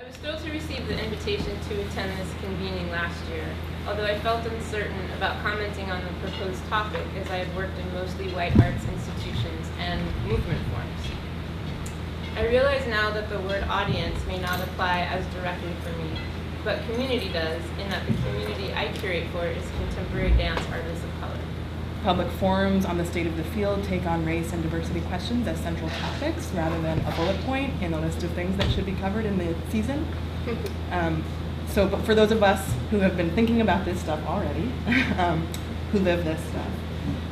I was thrilled to receive the invitation to attend this convening last year, although I felt uncertain about commenting on the proposed topic as I had worked in mostly white arts institutions and movement forms. I realize now that the word audience may not apply as directly for me, but community does, in that the community I curate for is contemporary dance artists of color. Public forums on the state of the field take on race and diversity questions as central topics rather than a bullet point in a list of things that should be covered in the season. But for those of us who have been thinking about this stuff already, who live this stuff,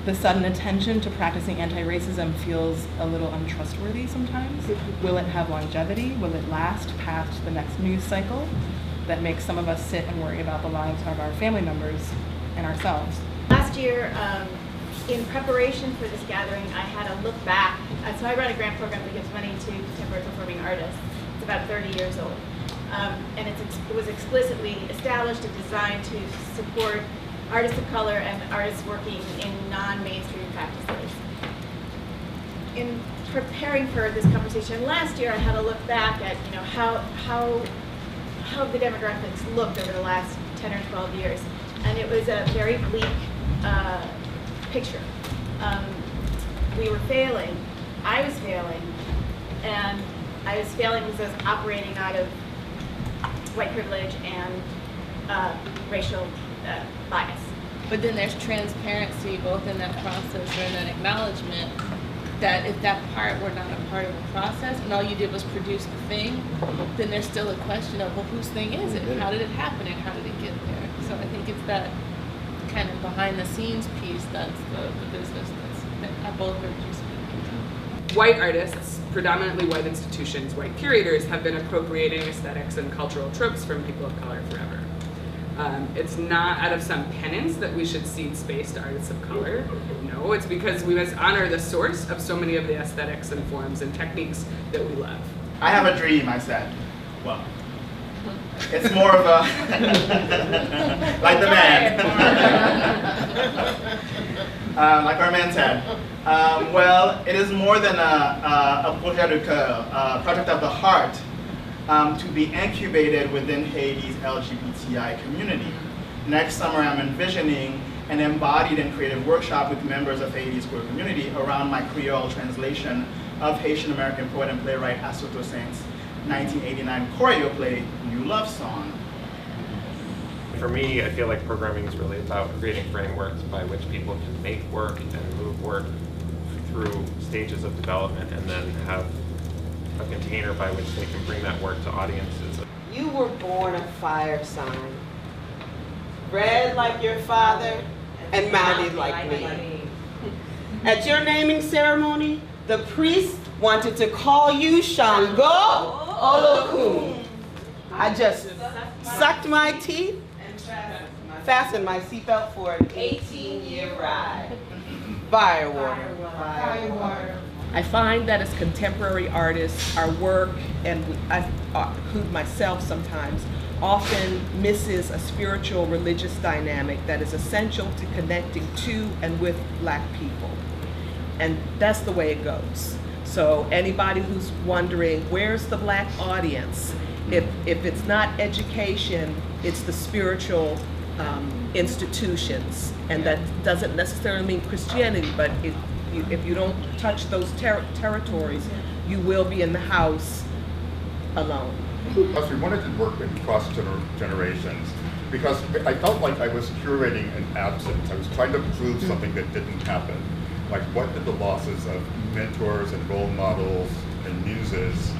the sudden attention to practicing anti-racism feels a little untrustworthy sometimes. Will it have longevity? Will it last past the next news cycle that makes some of us sit and worry about the lives of our family members and ourselves? Last year, in preparation for this gathering, I had a look back. So I run a grant program that gives money to contemporary performing artists. It's about 30 years old. And it was explicitly established and designed to support artists of color and artists working in non-mainstream practices. In preparing for this conversation last year, I had a look back at how the demographics looked over the last 10 or 12 years. And it was a very bleak picture. We were failing. I was failing. And I was failing because I was operating out of white privilege and racial bias. But then there's transparency both in that process and that acknowledgement that if that part were not a part of the process and all you did was produce the thing, then there's still a question of, well, whose thing is it? How did it happen and how did it get there? So I think it's that kind of behind the scenes piece that's the business that I both heard you speak. White artists, predominantly white institutions, white curators have been appropriating aesthetics and cultural tropes from people of color forever. It's not out of some penance that we should cede space to artists of color. No, it's because we must honor the source of so many of the aesthetics and forms and techniques that we love. I have a dream, I said. Well, it's more of a, like the man. Like our man said. Well, it is more than a projet de cœur, a project of the heart, to be incubated within Haiti's LGBTI community. Next summer, I'm envisioning an embodied and creative workshop with members of Haiti's queer community around my Creole translation of Haitian American poet and playwright Assoto Saint's 1989 choreo play, New Love Song. For me, I feel like programming is really about creating frameworks by which people can make work and move work through stages of development and then have a container by which they can bring that work to audiences. You were born a fire sign, red like your father and mouthy like me. At your naming ceremony, the priest wanted to call you Shango Olokun. I just sucked my teeth and fastened my seatbelt for an 18-year ride. Firewater. I find that as contemporary artists, our work, and I include myself sometimes, often misses a spiritual religious dynamic that is essential to connecting to and with Black people. And that's the way it goes. So anybody who's wondering, where's the Black audience? If it's not education, it's the spiritual institutions. And that doesn't necessarily mean Christianity, but if you don't touch those territories, you will be in the house alone. Because we wanted to work in cross-generations, because I felt like I was curating an absence. I was trying to prove something that didn't happen. Like, what did the losses of mentors and role models and muses,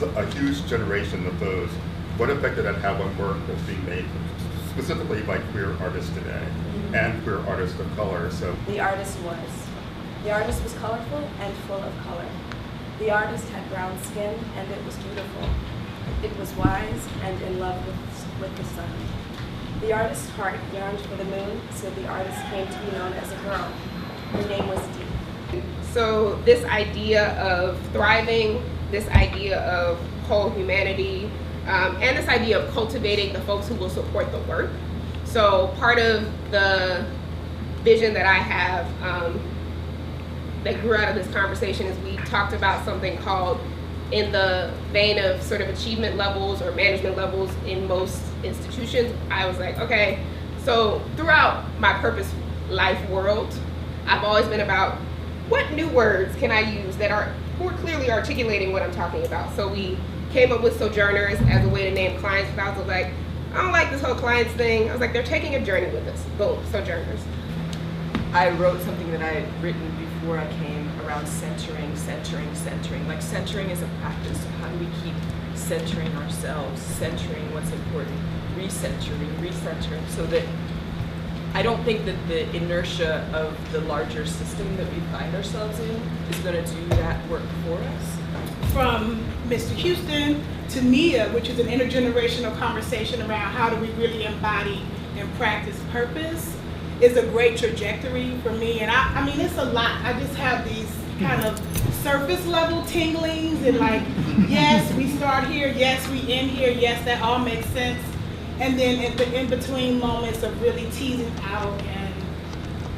a huge generation of those, what effect did that have on work that's being made specifically by queer artists today and queer artists of color? So the artist was colorful and full of color. The artist had brown skin and it was beautiful. It was wise and in love with the sun. The artist's heart yearned for the moon, so the artist came to be known as a girl. Her name was Dee. So this idea of thriving, this idea of whole humanity, and this idea of cultivating the folks who will support the work. So part of the vision that I have that grew out of this conversation is we talked about something called in the vein of sort of achievement levels or management levels in most institutions, I was like, okay, so throughout my purpose life world, I've always been about what new words can I use that are more clearly articulating what I'm talking about. So we came up with sojourners as a way to name clients, but I was like, I don't like this whole clients thing. I was like, they're taking a journey with us. Boom, sojourners. I wrote something that I had written before I came around centering. Like centering is a practice. So how do we keep centering ourselves, centering what's important, recentering, so that I don't think that the inertia of the larger system that we find ourselves in is going to do that work for us. From Mr. Houston to Nia, which is an intergenerational conversation around how do we really embody and practice purpose, is a great trajectory for me. And I mean, it's a lot. I just have these kind of surface level tinglings and like, yes, we start here, yes, we end here, yes, that all makes sense. And then at the in-between moments of really teasing out and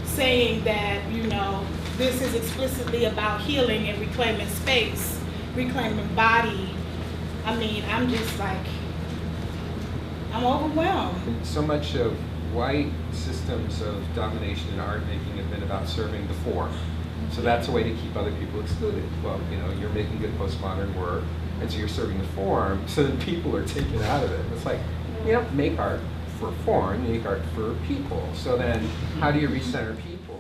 saying that, you know, this is explicitly about healing and reclaiming space, reclaiming body. I mean, I'm just like, I'm overwhelmed. So much of white systems of domination in art making have been about serving the form. So that's a way to keep other people excluded. Well, you know, you're making good postmodern work, and so you're serving the form, so that people are taken out of it. It's like, you don't make art for form, you make art for people. So then, how do you recenter people?